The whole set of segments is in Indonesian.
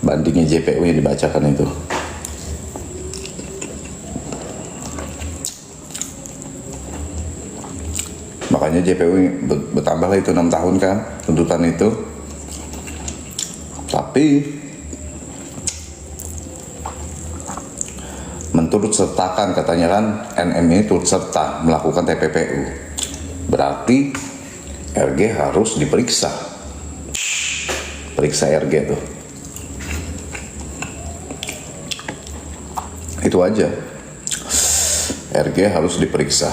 bandingnya JPU yang dibacakan itu. Makanya JPU bertambah itu 6 tahun kan tuntutan itu. Tapi menturut sertakan katanya kan, NM ini turut serta melakukan TPPU, berarti RG harus diperiksa. Periksa RG tuh, itu aja. RG harus diperiksa.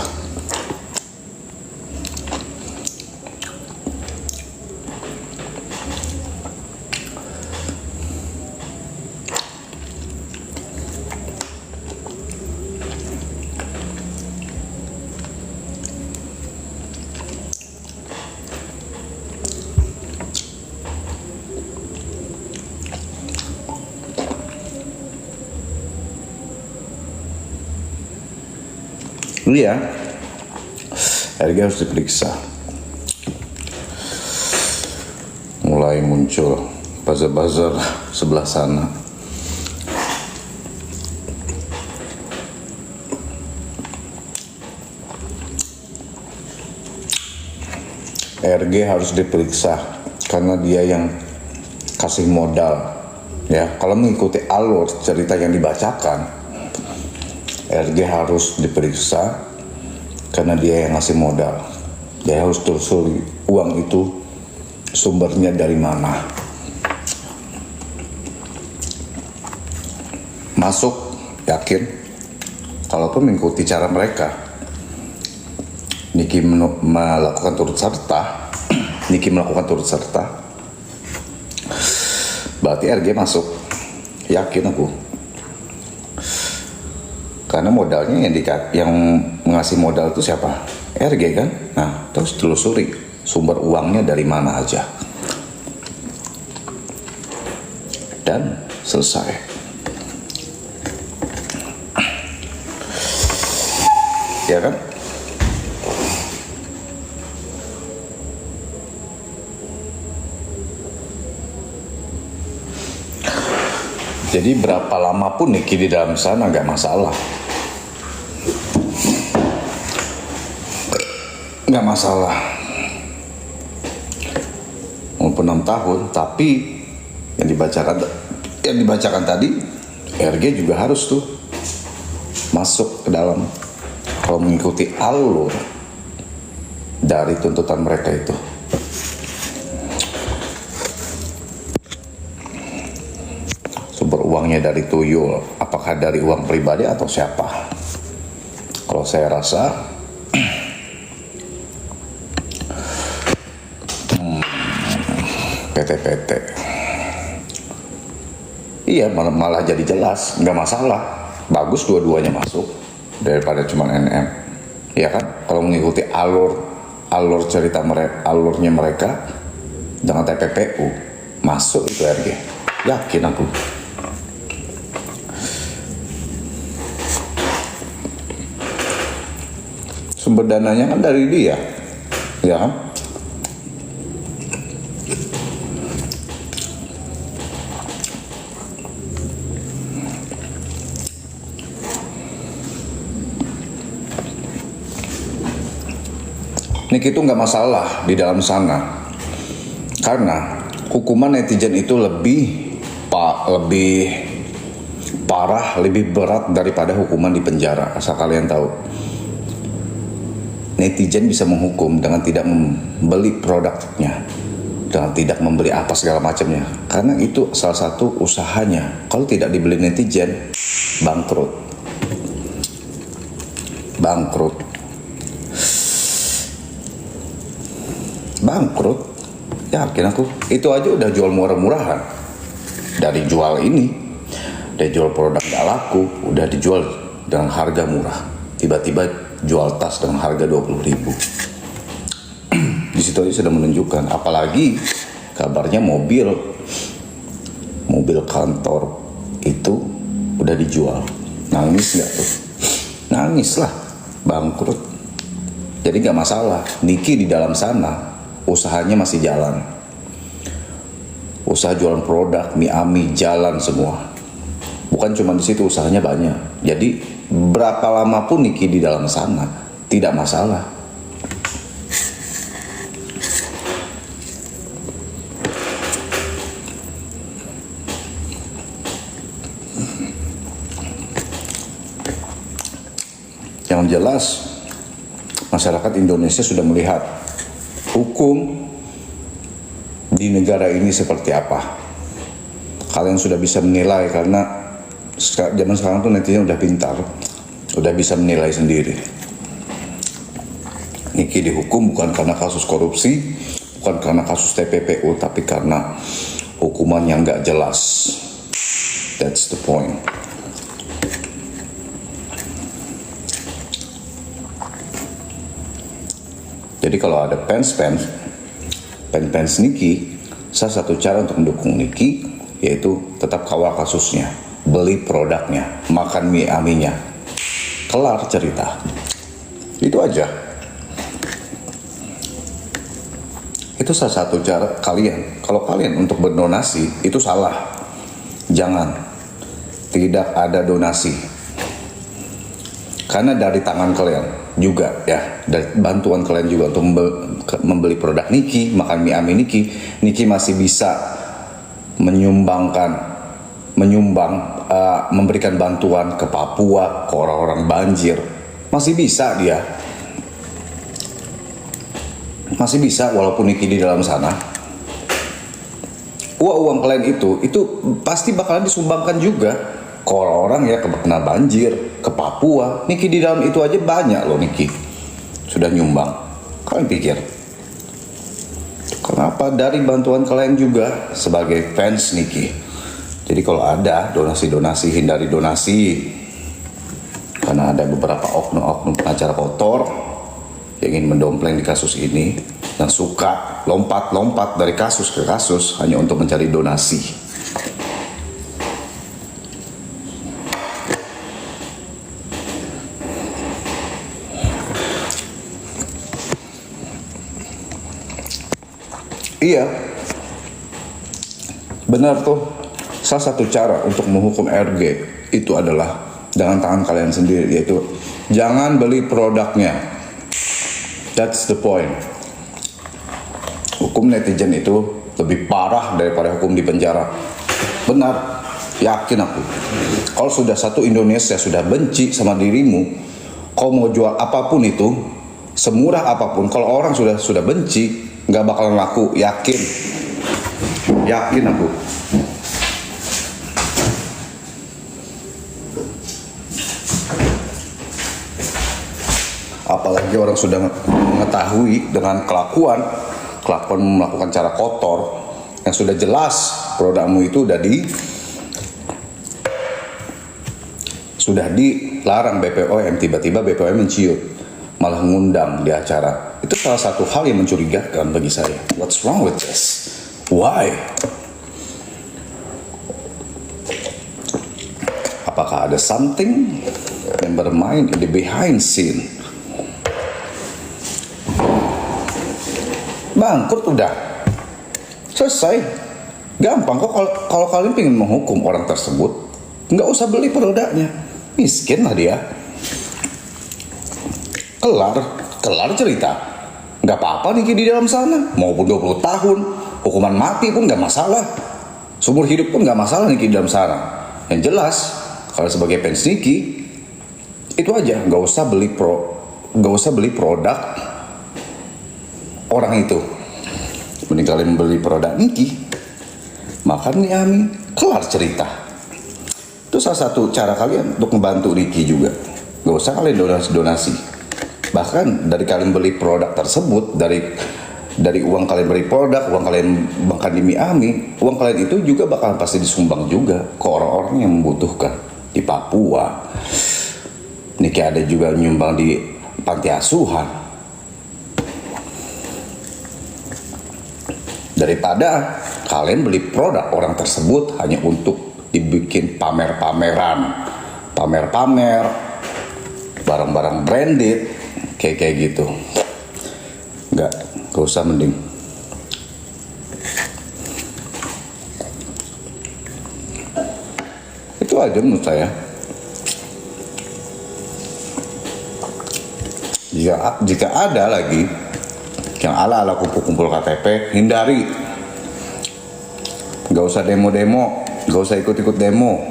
Iya, RG harus diperiksa. Mulai muncul buzzer-buzzer sebelah sana. RG harus diperiksa karena dia yang kasih modal. Ya, kalau mengikuti alur cerita yang dibacakan, RG harus diperiksa karena dia yang ngasih modal. Dia harus telusuri uang itu sumbernya dari mana. Masuk, yakin. Kalaupun mengikuti cara mereka, Niki melakukan turut serta, berarti RG masuk. Yakin aku. Karena modalnya yang ngasih modal itu siapa? RG kan? Nah, terus telusuri sumber uangnya dari mana aja. Dan selesai. Ya kan? Jadi berapa lama pun Niki di dalam sana nggak masalah. Nggak masalah. Walaupun 6 tahun, tapi yang dibacakan tadi, RG juga harus tuh masuk ke dalam. Kalau mengikuti alur dari tuntutan mereka itu. Sumber uangnya dari tuyul, apakah dari uang pribadi atau siapa? Kalau saya rasa PT. Iya, malah jadi jelas, nggak masalah. Bagus dua-duanya masuk daripada cuma NM. Iya kan? Kalau mengikuti alur cerita mereka, alurnya mereka dengan TPPU masuk itu RG. Yakin aku. Sumber dananya kan dari dia, ya kan? Niki itu nggak masalah di dalam sana, karena hukuman netizen itu lebih parah, lebih berat daripada hukuman di penjara. Asal kalian tahu, netizen bisa menghukum dengan tidak membeli produknya, dengan tidak membeli apa segala macamnya, karena itu salah satu usahanya. Kalau tidak dibeli netizen, bangkrut. Yakin aku. Itu aja udah jual murah-murahan. Dari jual ini, dari jual produk gak laku, udah dijual dengan harga murah. Tiba-tiba jual tas dengan harga 20.000. Di situ aja sudah menunjukkan. Apalagi kabarnya mobil kantor itu udah dijual. Nangis gak tuh? Nangis lah, bangkrut. Jadi gak masalah. Niki di dalam sana usahanya masih jalan. Usaha jualan produk Miami jalan semua. Bukan cuma di situ, usahanya banyak. Jadi berapa lama pun Niki di dalam sana tidak masalah. Yang jelas masyarakat Indonesia sudah melihat hukum di negara ini seperti apa. Kalian sudah bisa menilai karena zaman sekarang tuh netizen udah pintar, udah bisa menilai sendiri. Niki dihukum bukan karena kasus korupsi, bukan karena kasus TPPU, tapi karena hukuman yang nggak jelas. That's the point. Jadi kalau ada fans Niki, salah satu cara untuk mendukung Niki yaitu tetap kawal kasusnya, beli produknya, makan mie aminya, kelar cerita. Itu aja. Itu salah satu cara kalian. Kalau kalian untuk berdonasi itu salah. Jangan. Tidak ada donasi. Karena dari tangan kalian juga ya, dari bantuan kalian juga untuk membeli produk Niki, makan mie ami Niki masih bisa memberikan bantuan ke Papua, ke orang-orang banjir. Masih bisa dia. Masih bisa walaupun Niki di dalam sana. Uang kalian itu pasti bakalan disumbangkan juga ke orang-orang ya kena banjir, ke Papua. Niki di dalam itu aja banyak loh Niki sudah nyumbang. Kalian pikir kenapa dari bantuan kalian juga sebagai fans Niki? Jadi kalau ada donasi-donasi, hindari donasi. Karena ada beberapa oknum-oknum pengacara kotor yang ingin mendompleng di kasus ini dan suka lompat-lompat dari kasus ke kasus hanya untuk mencari donasi. Iya, benar tuh. Salah satu cara untuk menghukum RG itu adalah dengan tangan kalian sendiri, yaitu jangan beli produknya. That's the point. Hukum netizen itu lebih parah daripada hukum di penjara. Benar, yakin aku. Kalau sudah satu Indonesia sudah benci sama dirimu, kau mau jual apapun itu, semurah apapun, kalau orang sudah benci, nggak bakalan laku, yakin aku. Apalagi orang sudah mengetahui dengan kelakuan melakukan cara kotor yang sudah jelas produkmu itu sudah dilarang BPOM, tiba-tiba BPOM menciut, malah ngundang di acara. Itu salah satu hal yang mencurigakan bagi saya. What's wrong with this? Why? Apakah ada something yang bermain di behind scene? Bangkrut udah selesai, gampang kok. Kalau kalian ingin menghukum orang tersebut, nggak usah beli produknya, miskin lah dia, kelar cerita. Nggak apa-apa Niki di dalam sana, maupun 20 tahun, hukuman mati pun nggak masalah, seumur hidup pun nggak masalah Niki di dalam sana. Yang jelas, kalau sebagai fans Niki, itu aja, nggak usah beli produk orang itu. Mending kalian beli produk Niki, makan mie ami, kelar cerita. Itu salah satu cara kalian untuk membantu Niki juga. Gak usah kalian donasi. Bahkan dari kalian beli produk tersebut, dari uang kalian beli produk, uang kalian makan di mie ami, uang kalian itu juga bakalan pasti disumbang juga ke orang-orang yang membutuhkan di Papua. Niki ada juga nyumbang di panti asuhan. Daripada kalian beli produk orang tersebut hanya untuk dibikin pamer-pamer, barang-barang branded, kayak gitu. Gak usah, mending Itu aja menurut saya. Jika ada lagi yang ala-ala kumpul-kumpul KTP, hindari. Gak usah demo-demo, gak usah ikut-ikut demo.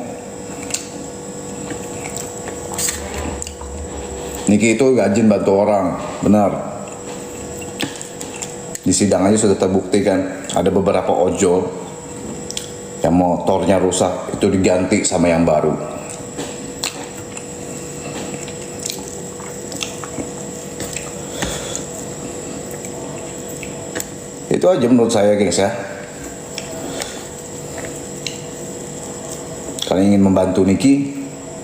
Niki itu rajin bantu orang, benar. Di sidang aja sudah terbukti kan, ada beberapa ojol yang motornya rusak, itu diganti sama yang baru. Itu aja menurut saya guys ya. Kalian ingin membantu Niki,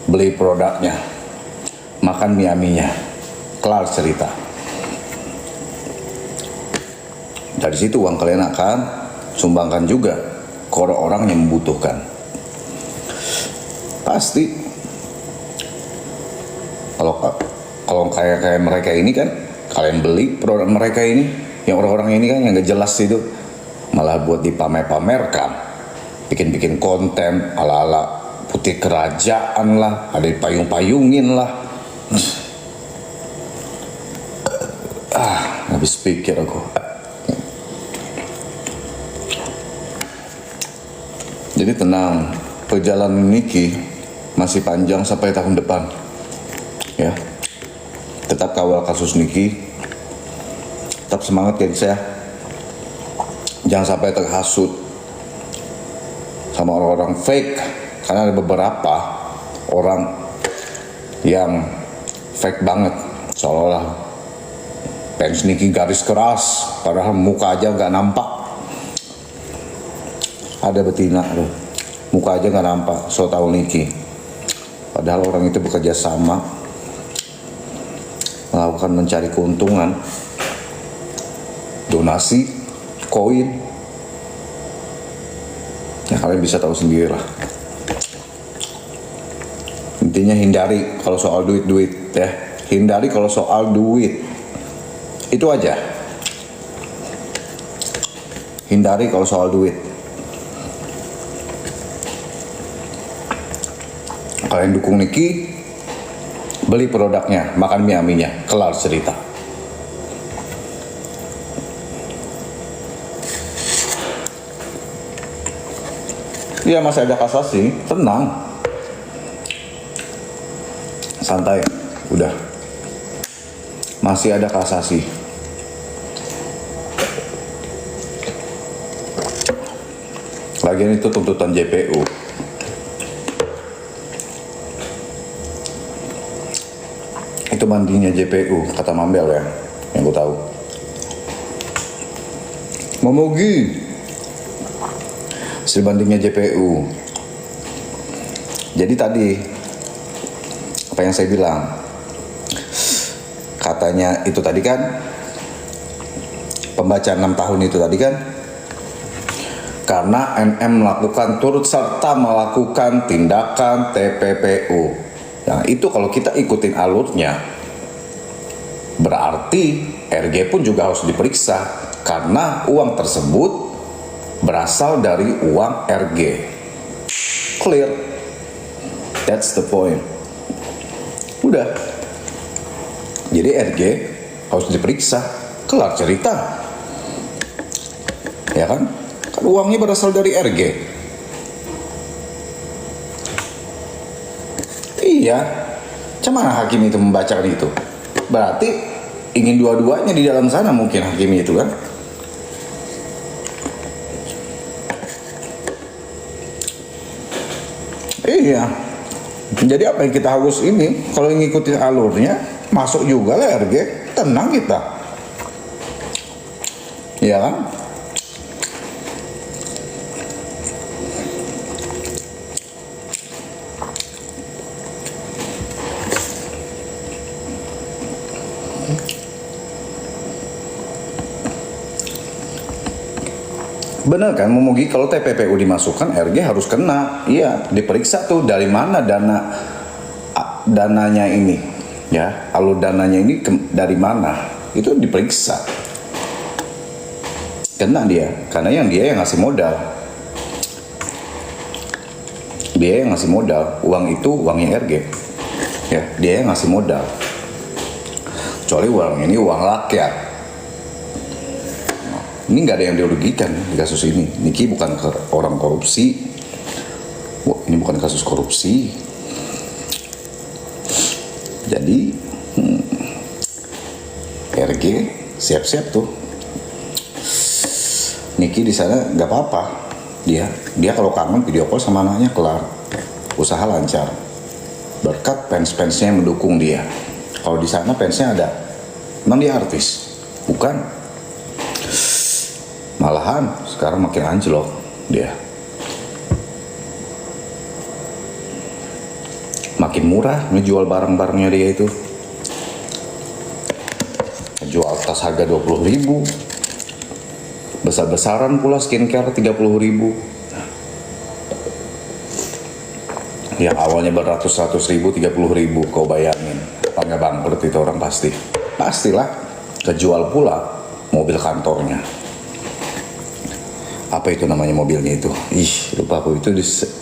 beli produknya, makan mie-nya, kelar cerita. Dari situ uang kalian akan sumbangkan juga ke orang-orang yang membutuhkan. Pasti. Kalau kayak mereka ini kan, kalian beli produk mereka ini, yang orang-orang ini kan yang gak jelas itu, malah buat dipamer-pamerkan, bikin-bikin konten ala-ala putih kerajaan lah, ada dipayung-payungin lah. Habis pikir aku. Jadi tenang, perjalanan Niki masih panjang sampai tahun depan ya. Tetap kawal kasus Niki, tetap semangat guys ya. Jangan sampai terhasut sama orang-orang fake, karena ada beberapa orang yang fake banget, seolah-olah fans Niki garis keras, padahal muka aja nggak nampak. Ada betina tuh, muka aja nggak nampak, so tau Niki. Padahal orang itu bekerja sama, melakukan mencari keuntungan, donasi, koin. Ya kalian bisa tahu sendiri lah. Intinya hindari kalau soal duit-duit ya. Hindari kalau soal duit. Itu aja. Hindari kalau soal duit. Kalian dukung Niki, beli produknya, makan mie-nya, kelar cerita. Iya, masih ada kasasi, tenang, santai, udah, masih ada kasasi. Lagian itu tuntutan JPU. Itu mandinya JPU, kata Mambel ya, yang gue tahu. Momogi hasil bandingnya JPU. Jadi tadi apa yang saya bilang, katanya itu tadi kan pembacaan 6 tahun itu tadi kan karena NM melakukan turut serta melakukan tindakan TPPU. Nah itu kalau kita ikutin alurnya, berarti RG pun juga harus diperiksa karena uang tersebut berasal dari uang RG. Clear. That's the point. Udah. Jadi RG harus diperiksa, kelar cerita. Ya kan? Kan uangnya berasal dari RG. Iya. Cuman hakim itu membacakan itu. Berarti ingin dua-duanya di dalam sana mungkin hakim itu kan. Iya. Jadi apa yang kita harus ini, kalau ngikutin alurnya, masuk juga lah RG, tenang kita. Iya kan? Bener kan, Momogi, kalau TPPU dimasukkan RG harus kena. Iya, diperiksa tuh dari mana dananya ini, ya, alur dananya ini dari mana, itu diperiksa. Kena dia, karena dia yang ngasih modal. Dia yang ngasih modal, uang itu uangnya RG. Ya, dia yang ngasih modal. Kecuali uang ini uang rakyat. Ini nggak ada yang dirugikan di kasus ini. Niki bukan orang korupsi. Ini bukan kasus korupsi. Jadi RG siap-siap tuh. Niki di sana nggak apa-apa. Dia kalau kangen video call sama anaknya kelar, usaha lancar. Berkat fans-fansnya yang mendukung dia. Kalau di sana fansnya ada, emang dia artis, bukan? Malahan sekarang makin anjlok dia. Makin murah ngejual barang-barangnya dia itu. Ngejual tas harga 20.000. Besar-besaran pula skincare 30.000. Yang awalnya beratus-ratus ribu, 30.000. Kau bayangin, apa nggak bangkrut itu orang pasti? Pastilah. Kejual pula mobil kantornya. Apa itu namanya mobilnya itu? Lupa aku. Itu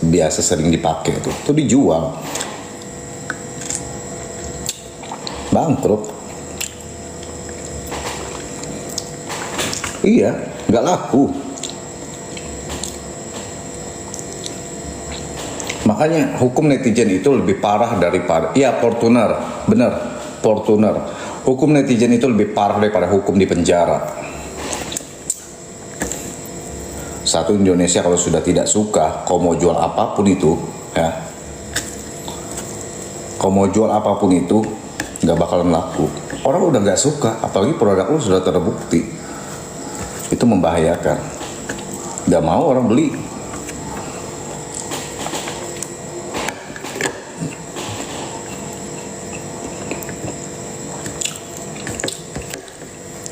biasa sering dipakai tuh. Itu dijual. Bangkrut. Iya, nggak laku. Makanya hukum netizen itu lebih parah daripada, ya Fortuner, bener, Fortuner. Hukum netizen itu lebih parah daripada hukum di penjara. Satu, Indonesia kalau sudah tidak suka, kau mau jual apapun itu, ya, kau mau jual apapun itu, nggak bakalan laku. Orang udah nggak suka, apalagi produk lu sudah terbukti. Itu membahayakan. Nggak mau orang beli.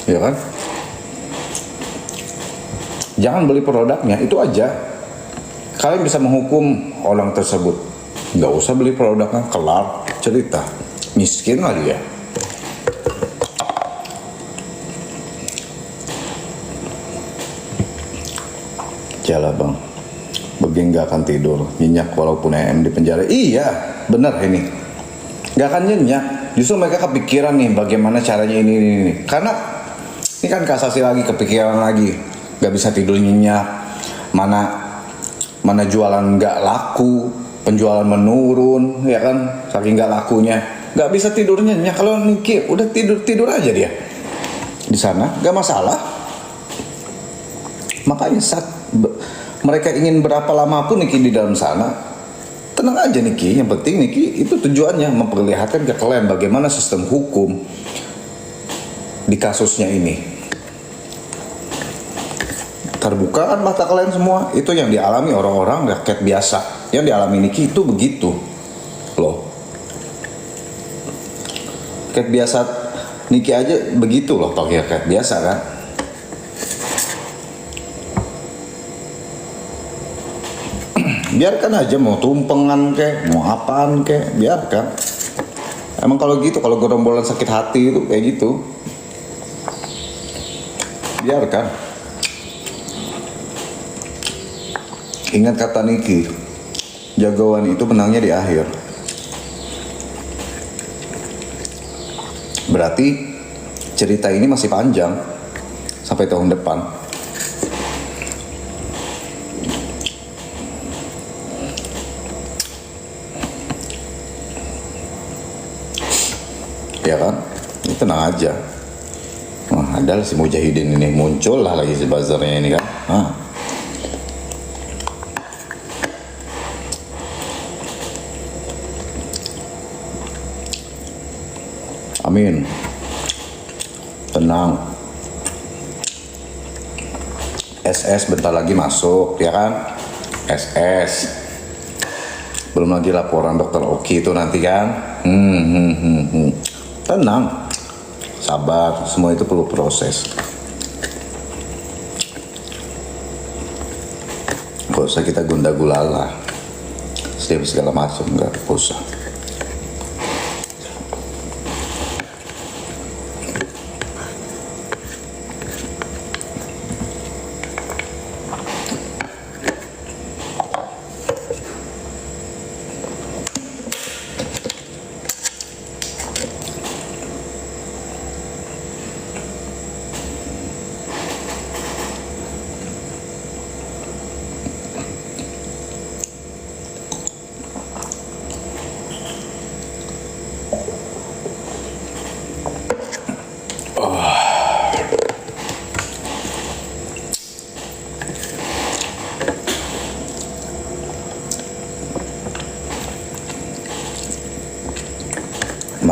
Ya kan? Jangan beli produknya, itu aja. Kalian bisa menghukum orang tersebut. Nggak usah beli produknya, kelar cerita. Miskin lah dia. Jalan bang, begini nggak akan tidur, nyenyak walaupun EM di penjara. Iya, benar ini. Nggak akan nyenyak. Justru mereka kepikiran nih bagaimana caranya ini. Karena ini kan kasasi lagi, kepikiran lagi. Nggak bisa tidur nyenyak. Mana jualan nggak laku, penjualan menurun, ya kan? Saking nggak lakunya, nggak bisa tidur nyenyak. Kalau Niki udah tidur aja dia di sana, nggak masalah. Makanya mereka ingin berapa lama pun Niki di dalam sana, tenang aja Niki. Yang penting Niki itu tujuannya memperlihatkan ke kalian bagaimana sistem hukum di kasusnya ini. Terbukaan mata kalian semua. Itu yang dialami orang-orang rakyat biasa. Yang dialami Niki itu begitu loh. Rakyat biasa Niki aja begitu loh, pakai rakyat biasa kan. Biarkan aja, mau tumpengan kek, mau apaan kek, biarkan. Emang kalau gitu, kalau gerombolan sakit hati itu kayak gitu, biarkan. Ingat kata Niki, jagoan itu menangnya di akhir. Berarti cerita ini masih panjang sampai tahun depan. Ya kan? Ini tenang aja. Wah, ada si Mujahidin ini muncul lah lagi si buzzernya ini kan. Amin. Tenang. SS bentar lagi masuk, ya kan? SS. Belum lagi laporan dokter Oki itu nanti kan. Tenang. Sabar, semua itu perlu proses. Gak usah kita gundah gulala. Setiap segala macam, gak usah.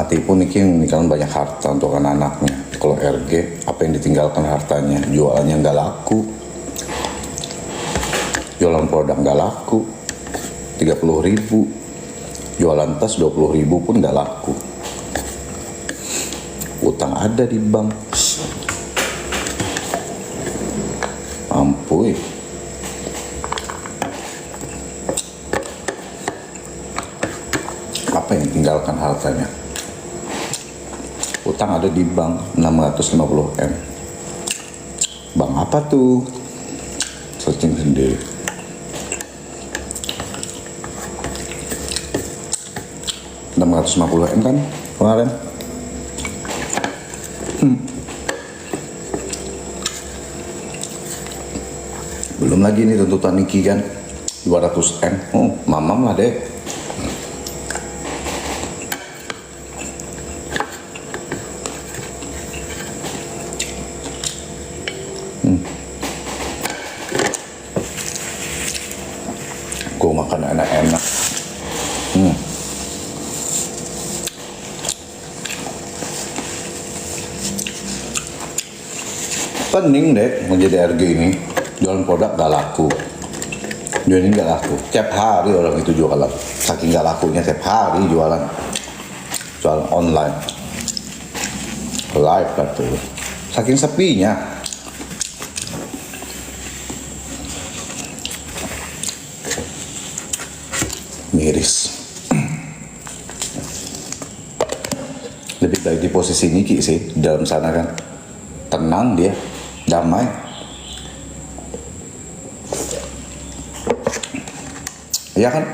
mati pun ini kan banyak harta untuk anak-anaknya. Kalau RG, apa yang ditinggalkan hartanya? Jualannya nggak laku, jualan produk nggak laku, 30.000, jualan tas 20.000 pun nggak laku. Utang ada di bank, ampun. Apa yang tinggalkan hartanya? Utang ada di bank 650 M. Bank apa tuh? Searching sendiri. $650 M kan kemarin. Belum lagi nih tuntutan Niki kan 200 M. Oh, mamam lah deh. Gue makan enak-enak. Pening deh menjadi RG ini, jualan produk gak laku. Dia ini gak laku, tiap hari orang itu jualan. Saking gak lakunya tiap hari jualan online, live lah tuh. Saking sepinya. Miris. Lebih baik di posisi Niki sih, di dalam sana kan tenang dia, damai. Iya kan?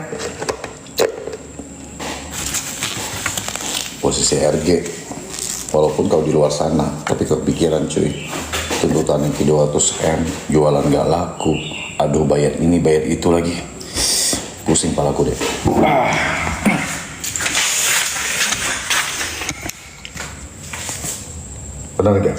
Posisi RG, walaupun kau di luar sana, tapi kepikiran cuy. Tuntutan yang 200 M, jualan gak laku. Aduh, bayar ini, bayar itu lagi. Pusing palaku deh. Benar gak?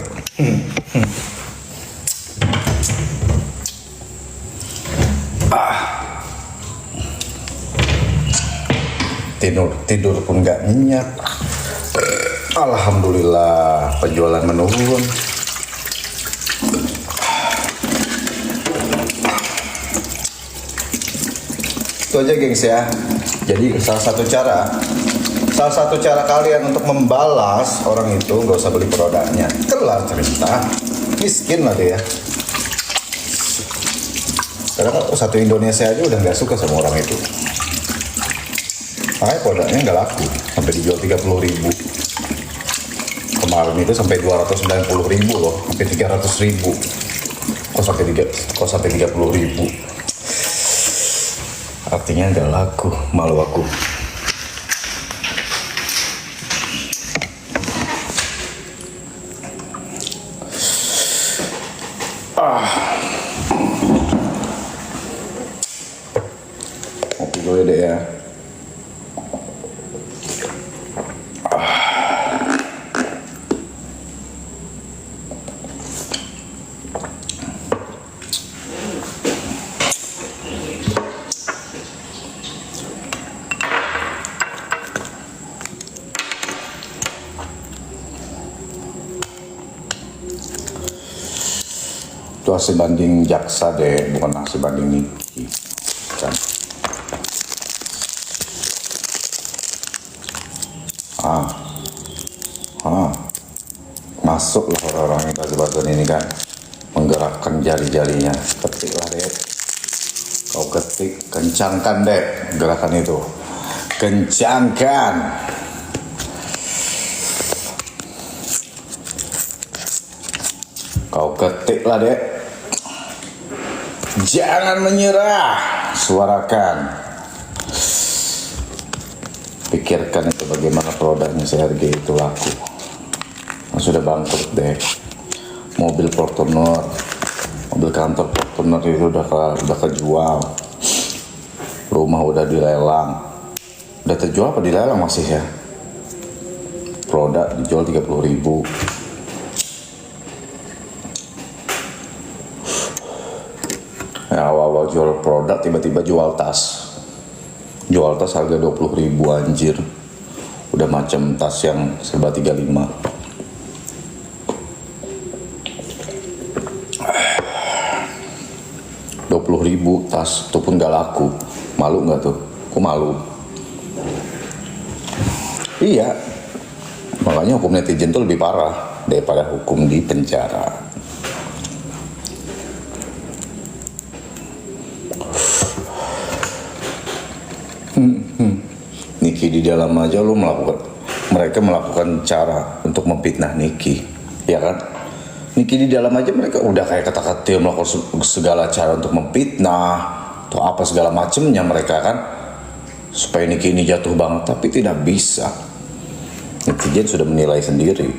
Tidur pun gak nyenyak. Alhamdulillah penjualan menurun. Itu aja gengs ya. Jadi salah satu cara kalian untuk membalas orang itu gak usah beli produknya. Kelar cerita. Miskin lah dia. Karena satu Indonesia aja udah gak suka sama orang itu. Makanya produknya nggak laku, sampai dijual 30.000. Kemarin itu sampai 290.000 loh, sampai 300.000. Kok sampai 30.000? Artinya nggak laku, malu aku. Kopi dulu deh ya. Itu hasil banding jaksa deh, bukan hasil banding Niki kan. Masuk lah orang-orang yang batu-batuan ini kan, menggerakkan jari-jarinya. Ketik lah deh, kau ketik, kencangkan deh gerakan itu, kencangkan. Kau ketik lah deh, jangan menyerah, suarakan. Pikirkan itu bagaimana produknya seharga itu laku. Sudah bangkrut deh. Mobil Fortuner, mobil kantor Fortuner itu udah kejual. Rumah udah dilelang. Udah terjual apa dilelang masih ya? Produk dijual 30.000. Ya, awal-awal jual produk tiba-tiba jual tas. Jual tas harga 20.000 anjir. Udah udah macam tas yang serba 35. Rp20.000 tas, itu pun gak laku. Malu gak tuh? Aku malu. Iya, makanya hukum netizen tuh lebih parah daripada hukum di penjara. Niki di dalam aja lu mereka melakukan cara untuk memfitnah Niki, ya kan? Niki di dalam aja mereka udah kayak kata-kata melakukan segala cara untuk memfitnah atau apa segala macemnya mereka kan, supaya Niki ini jatuh banget, tapi tidak bisa. Netizen sudah menilai sendiri,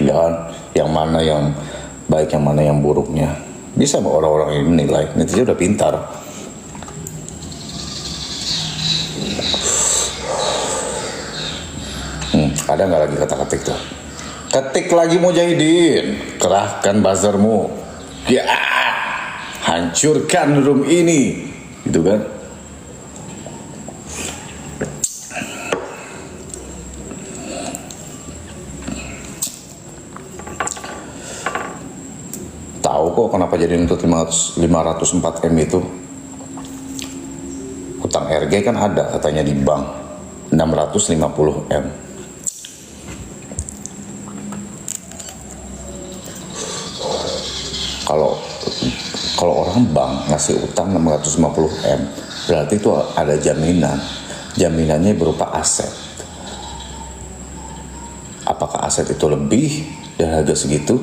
ya kan? Yang mana yang baik, yang mana yang buruknya. Bisa orang-orang ini menilai. Netizen udah pintar. Ada nggak lagi kata ketik tuh? Ketik lagi Mujahidin, kerahkan buzzermu, ya, hancurkan room ini, gitu kan? Tahu kok kenapa jadi nuntut 504M itu? Hutang RG kan ada katanya di bank 650M. Kalau orang bank ngasih utang 650M, berarti itu ada jaminan. Jaminannya berupa aset. Apakah aset itu lebih dari harga segitu?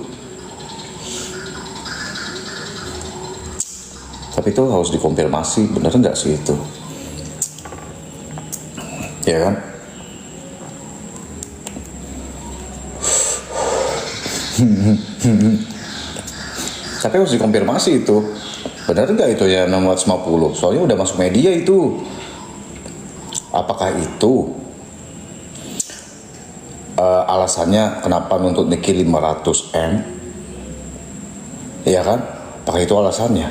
Tapi itu harus dikonfirmasi, bener nggak sih itu? Ya kan? Tapi harus dikonfirmasi itu, benar nggak itu ya 650? Soalnya udah masuk media itu. Apakah itu alasannya kenapa nuntut Niki 500M? Iya kan? Apakah itu alasannya?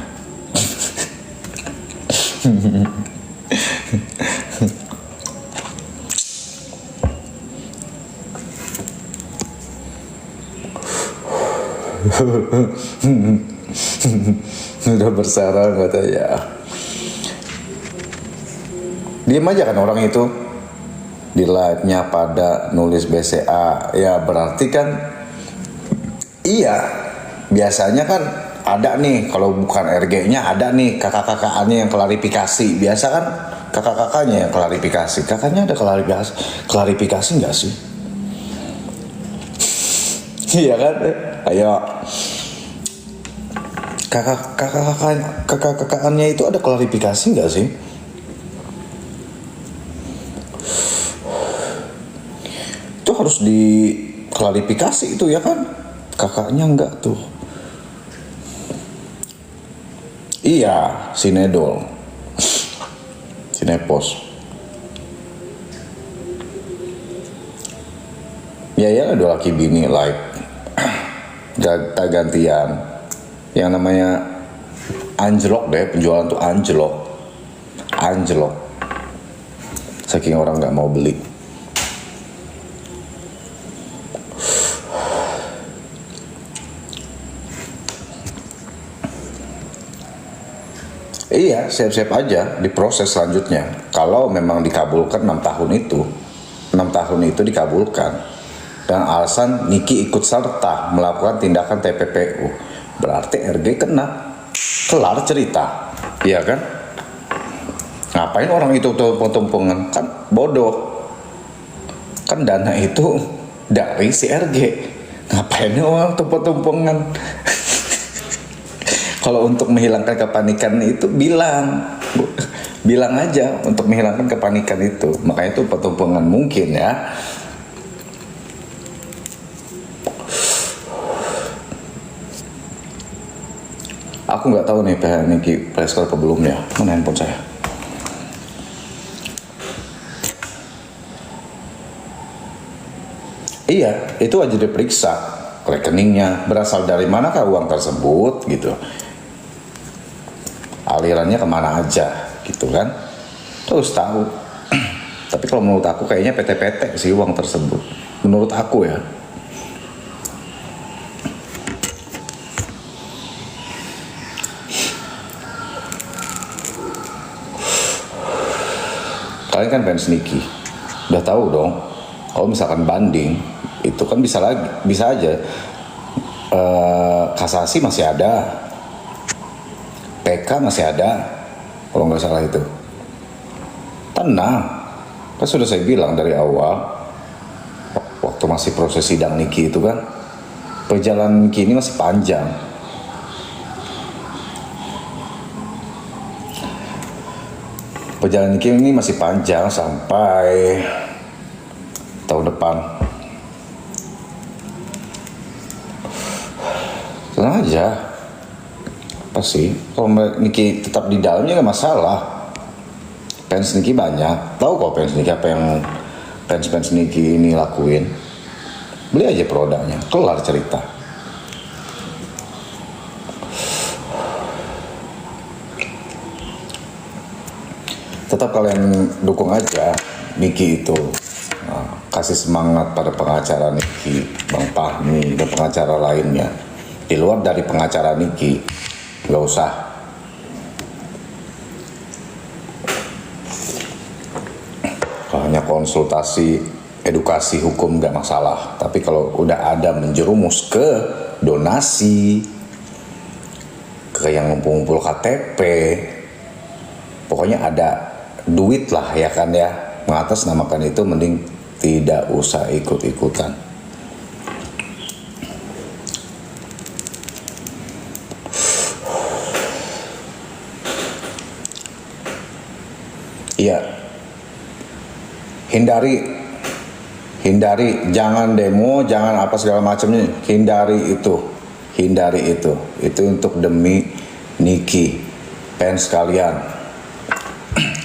Udah bersarang katanya. Diam aja kan orang itu di live-nya pada nulis BCA, ya berarti kan iya, biasanya kan ada nih, kalau bukan RG-nya ada nih kakak-kakaknya yang klarifikasi. Biasa kan kakak-kakaknya yang klarifikasi. Kakaknya ada klarifikasi nggak sih? Iya kan? Ayo, kakak-kakaknya itu ada klarifikasi nggak sih? Itu harus diklarifikasi itu, ya kan? Kakaknya enggak tuh. Iya, Sinedol, Sinepos. Ya ada laki bini like gantian. Yang namanya anjlok deh, penjualan tuh anjlok. Saking orang nggak mau beli. Iya, siap-siap aja diproses selanjutnya. Kalau memang dikabulkan 6 tahun itu dikabulkan. Dan alasan Niki ikut serta melakukan tindakan TPPU, berarti RG kena. Kelar cerita, iya kan? Ngapain orang itu tumpeng-tumpengan? Kan bodoh. Kan dana itu dari si RG. Ngapain orang tumpeng-tumpengan? Kalau untuk menghilangkan kepanikan itu bilang aja untuk menghilangkan kepanikan itu. Makanya itu pertumpungan mungkin ya. Aku nggak tahu nih PH Niki preskor ke belum ya. Mana handphone saya? Iya, itu aja diperiksa rekeningnya, berasal dari manakah uang tersebut gitu. Alirannya kemana aja gitu kan. Terus tahu. Tapi kalau menurut aku kayaknya PT-PT sih uang tersebut. Menurut aku ya. Kalian kan fans Nicky, udah tahu dong. Kalau misalkan banding, itu kan bisa aja. Kasasi masih ada, PK masih ada, kalau nggak salah itu. Tenang, kan sudah saya bilang dari awal, waktu masih proses sidang Nicky itu kan, perjalanan Nicky ini masih panjang. Perjalanan ini masih panjang sampai tahun depan. Tenang aja. Apa sih? Kalau Nicky tetap di dalamnya gak masalah. Fans Nicky banyak. Tahu kok fans Nicky apa yang fans Nicky ini lakuin. Beli aja produknya. Kelar cerita. Tetap kalian dukung aja Nicky itu. Kasih semangat pada pengacara Nicky, Bang Fahmi dan pengacara lainnya. Di luar dari pengacara Nicky, nggak usah. Kalau hanya konsultasi edukasi hukum nggak masalah. Tapi kalau udah ada menjerumus ke donasi, ke yang ngumpul-ngumpul KTP, pokoknya ada duit lah ya kan ya, mengatasnamakan itu, mending tidak usah ikut-ikutan. Iya, hindari, jangan demo, jangan apa segala macamnya, hindari itu untuk demi Nicky, fans kalian,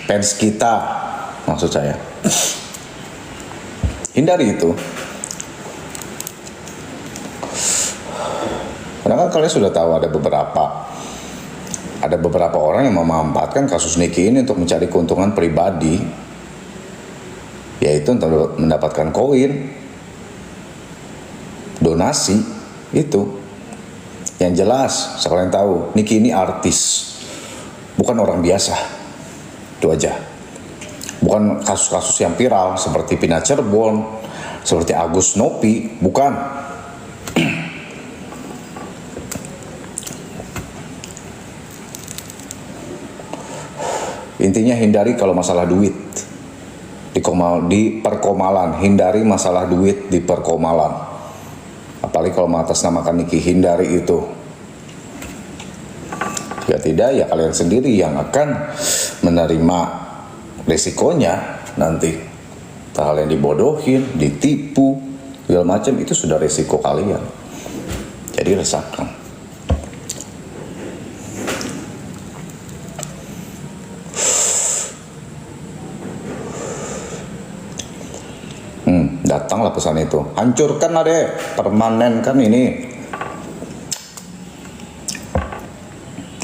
fans kita, maksud saya. Hindari itu. Karena kan kalian sudah tahu ada beberapa orang yang memanfaatkan kasus Nicky ini untuk mencari keuntungan pribadi, yaitu untuk mendapatkan koin, donasi, itu. Yang jelas, sekalian tahu, Nicky ini artis, bukan orang biasa. Itu aja. Bukan kasus-kasus yang viral seperti Pina Cirebon, seperti Agus Nopi, bukan. Intinya hindari kalau masalah duit di perkomalan, hindari masalah duit di perkomalan. Apalagi kalau mengatasnamakan Nicky, hindari itu. Jika tidak, ya kalian sendiri yang akan menerima resikonya nanti. Kalian dibodohin, ditipu, segala macam, itu sudah resiko kalian. Jadi rasakan. Datanglah pesan itu. Hancurkan lah deh, permanenkan ini.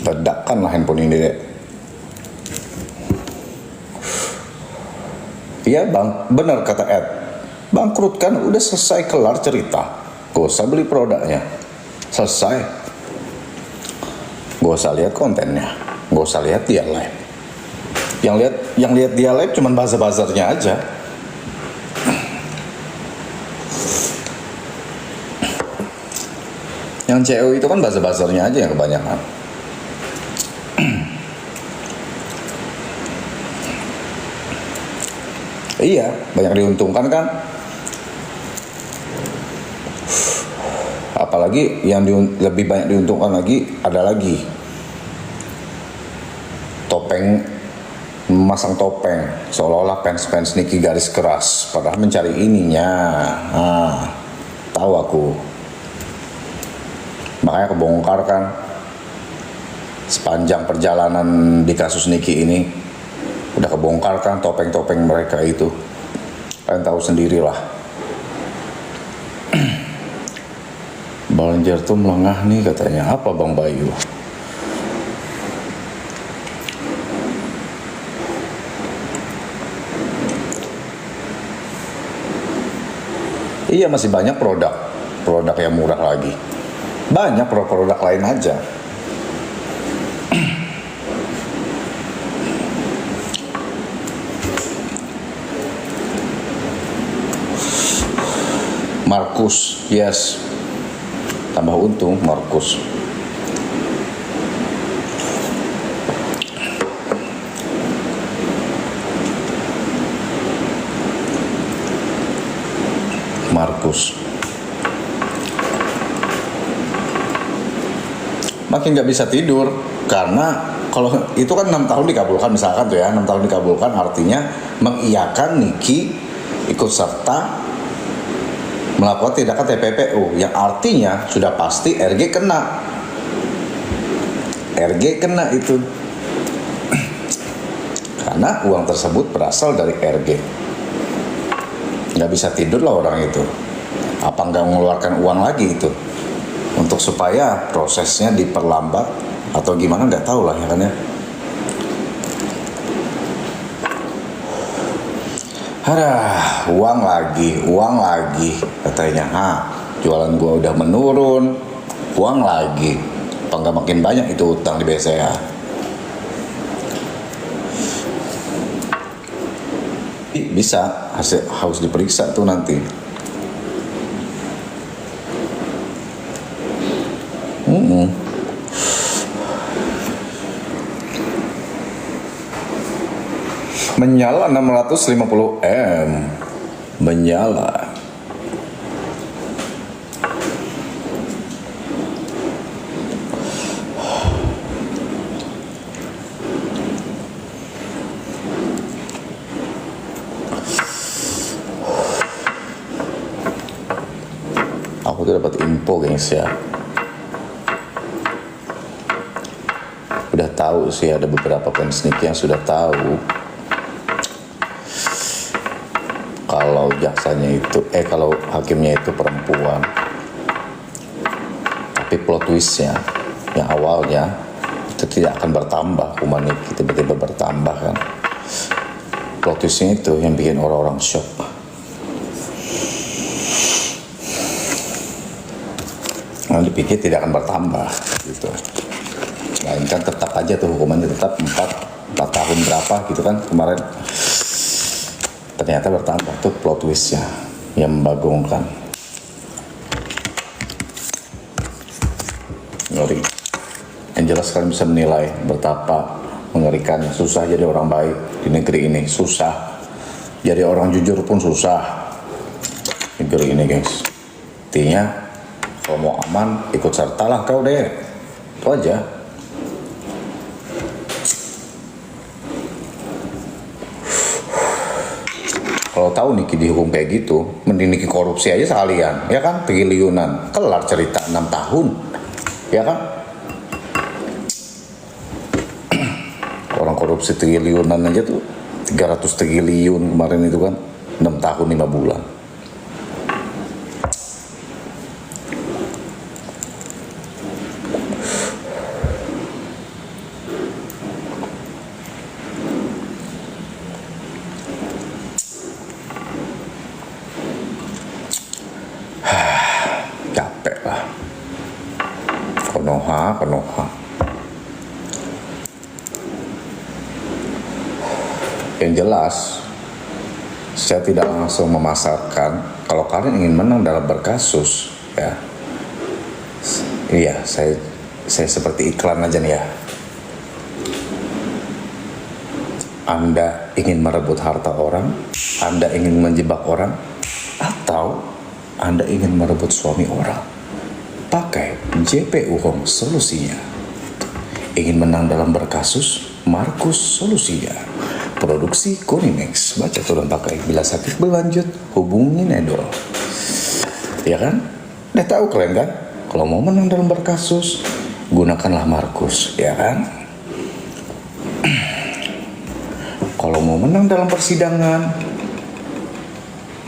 Ledakkanlah handphone ini deh. Iya bang, benar kata Ed. Bangkrutkan, udah selesai, kelar cerita. Gak usah beli produknya. Selesai. Gak usah lihat kontennya. Gak usah lihat dia live. Yang lihat dia live cuman buzzer-buzzernya aja. Yang CEO itu kan buzzer-buzzernya aja yang kebanyakan. Iya, banyak diuntungkan kan. Apalagi yang lebih banyak diuntungkan lagi, ada lagi topeng, memasang topeng seolah-olah fans Nicky garis keras, padahal mencari ininya. Tahu aku. Makanya kebongkar kan sepanjang perjalanan di kasus Nicky ini. Udah kebongkar kan topeng-topeng mereka itu. Kalian tahu sendirilah. Banjir tuh melengah nih katanya. Apa Bang Bayu? Iya, masih banyak produk yang murah lagi. Banyak produk lain aja. Markus, yes. Tambah untung Markus. Makin gak bisa tidur karena kalau itu kan 6 tahun dikabulkan, misalkan tuh ya, 6 tahun dikabulkan artinya mengiyakan Niki ikut serta melakukan tindakan TPPU yang artinya sudah pasti RG kena itu karena uang tersebut berasal dari RG. Nggak bisa tidur lah orang itu. Apa nggak mengeluarkan uang lagi itu untuk supaya prosesnya diperlambat atau gimana, nggak tahu lah ya kan ya. Uang lagi katanya. Jualan gua udah menurun, uang lagi. Apa nggak makin banyak itu utang di BCA? Bisa, harus diperiksa tuh nanti. Menyala 650 M. Menyala. Aku tuh dapat info gengs ya. Udah tahu sih, ada beberapa fans Niki yang sudah tahu kalau jaksanya itu kalau hakimnya itu perempuan. Tapi plot twistnya yang awalnya itu tidak akan bertambah, hukuman Niki tiba-tiba bertambah kan. Plot twistnya itu yang bikin orang-orang shock. Nah, dipikir tidak akan bertambah gitu. Melainkan tetap aja tuh hukumannya tetap 4 tahun berapa gitu kan kemarin. Ternyata bertambah tuh plot twistnya yang membagongkan. Ngeri. Yang jelas kalian bisa menilai betapa mengerikan. Susah jadi orang baik di negeri ini, susah. Jadi orang jujur pun susah negeri ini guys. Artinya kalau mau aman ikut sertalah kau deh. Itu aja. Kalau tahu Niki dihukum kayak gitu, mending Niki korupsi aja sekalian, ya kan? Triliunan, kelar cerita 6 tahun, ya kan? Orang korupsi triliunan aja tuh 300 triliun kemarin itu kan, 6 tahun 5 bulan. Capek lah. Konoha. Yang jelas, saya tidak langsung memasarkan kalau kalian ingin menang dalam berkasus, ya. Iya, saya seperti iklan aja nih ya. Anda ingin merebut harta orang, Anda ingin menjebak orang, atau Anda ingin merebut suami orang, pakai JPU Home solusinya. Ingin menang dalam berkasus, Markus solusinya. Produksi Konimex, baca turun pakai. Bila sakit berlanjut, hubungi Nedol. Ya kan? Udah tahu kalian kan? Kalau mau menang dalam berkasus, gunakanlah Markus, ya kan? Kalau mau menang dalam persidangan,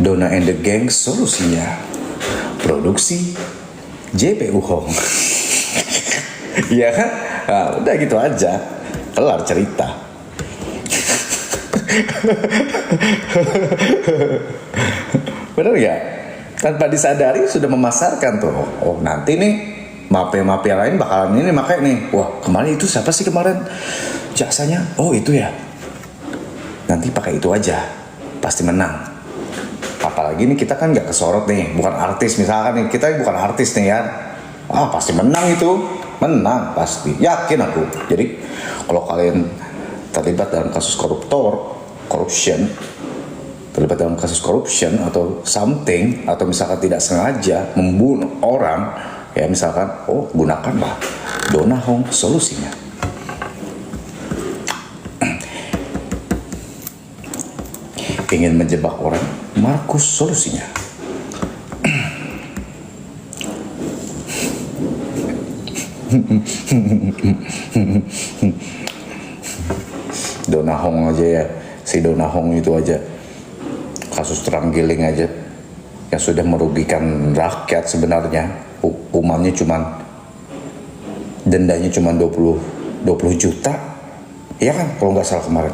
Dona and the Gang solusinya. Produksi JPU Home. Iya kan? Nah, udah gitu aja. Kelar cerita. Bener ya? Tanpa disadari sudah memasarkan tuh. Oh nanti nih mafia-mafia lain bakalan ini makanya nih. Wah kemarin itu siapa sih kemarin jasanya? Oh itu ya. Nanti pakai itu aja, pasti menang. Apalagi nih kita kan nggak kesorot nih, bukan artis misalkan nih, kita bukan artis nih ya. Pasti menang itu, menang pasti. Yakin aku. Jadi kalau kalian terlibat dalam kasus terlibat dalam kasus corruption atau something, atau misalkan tidak sengaja membunuh orang, ya misalkan, gunakanlah Dona Hong solusinya. Ingin menjebak orang, Markus solusinya. Dona Hong aja ya, si Dona Hong itu aja kasus terenggiling aja yang sudah merugikan rakyat sebenarnya. Hukumannya dendanya cuma 20 juta ya kan kalau nggak salah kemarin.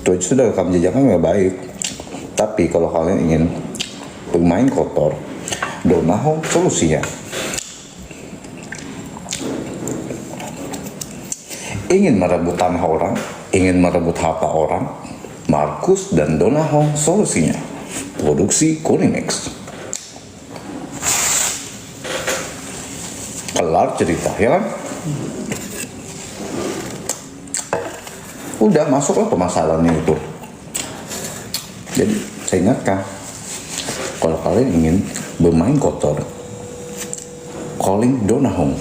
Itu aja sudah rekam jejaknya nggak baik. Tapi kalau kalian ingin bermain kotor, Dona Hong solusinya. Ingin merebut tanah orang, ingin merebut harta orang, Markus dan Dona Hong solusinya. Produksi Konimex. Kelar cerita ya kan? Udah masuklah permasalahannya itu. Jadi saya ingatkan, kalau kalian ingin bermain kotor, calling Dona Hong.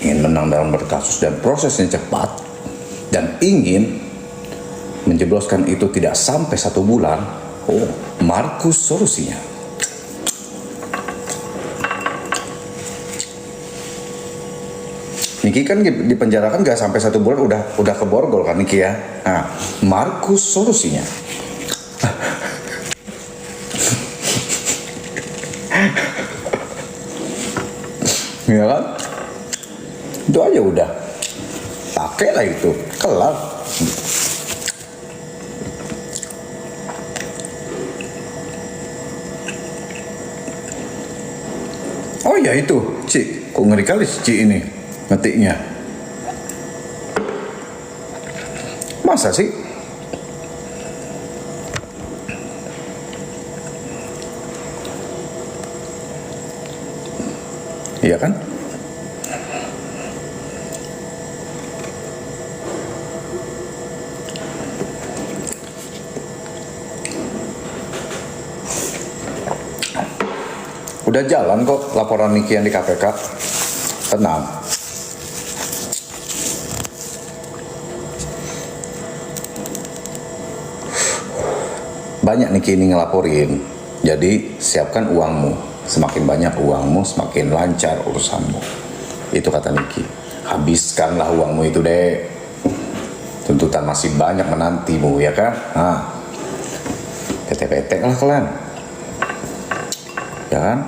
Ingin menang dalam berkasus dan prosesnya cepat, dan ingin menjebloskan itu tidak sampai 1 bulan, Markus solusinya. Niki kan dipenjarakan gak sampai 1 bulan udah keborgol kan Niki ya. Nah, Markus solusinya. Ya kan? Itu aja udah. Pakailah itu, kelar. Oh ya itu, Ci, kok ngeri kali Ci ini ngetiknya. Masa sih? Iya kan? Udah jalan kok laporan Niki yang di KPK. Tenang. Banyak Niki ini ngelaporin. Jadi siapkan uangmu. Semakin banyak uangmu, semakin lancar urusanmu. Itu kata Niki. Habiskanlah uangmu itu deh. Tuntutan masih banyak menantimu ya kan? PT-PT lah kalian. Ya kan?